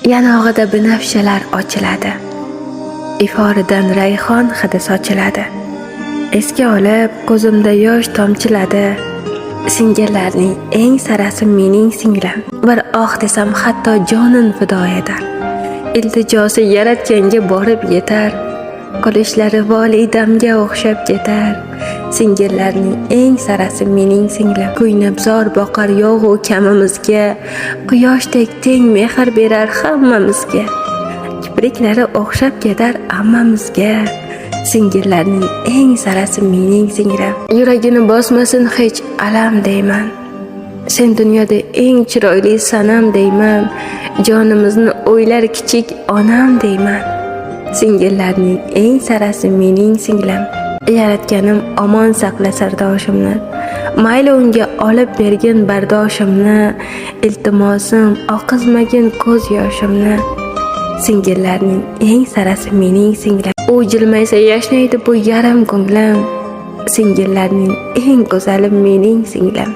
Yanog'ida binafshalar ochiladi. Iforidan rayhon hidi sochiladi. Esga olib ko'zimda yosh tomchiladi. Singillarning eng sarasi mening singlim. Bir oh desam hatto jonin fido etar. Iltijosi yaratganga borib yetar. Qolishlari volidamga o'xshab ketar. Singillarning eng sarasi mening singlim. Kuynabzor boqar yog'u kamimizga, quyoshdek teng mehr berar hammamizga. Kipriklari o'xshab ketar ammamizga. Singillarning eng sarasi mening singlim. Yuragini bosmasin hech alam deyman. Sen dunyoda eng chiroyli sanam deyman. Jonimizni o'ylar kichik onam deyman. Singillarning eng sarasi mening singlim. Yaratganim omon saqla sardoshimni. Mayli unga olib bergin bardoshimni. Iltimosim oqizmagin ko'z yoshimni. Singillarning eng sarasi mening singlim. U jilmaysa yashnaydi bu yarim ko'nglim. Singillarning eng go'zali mening singlim.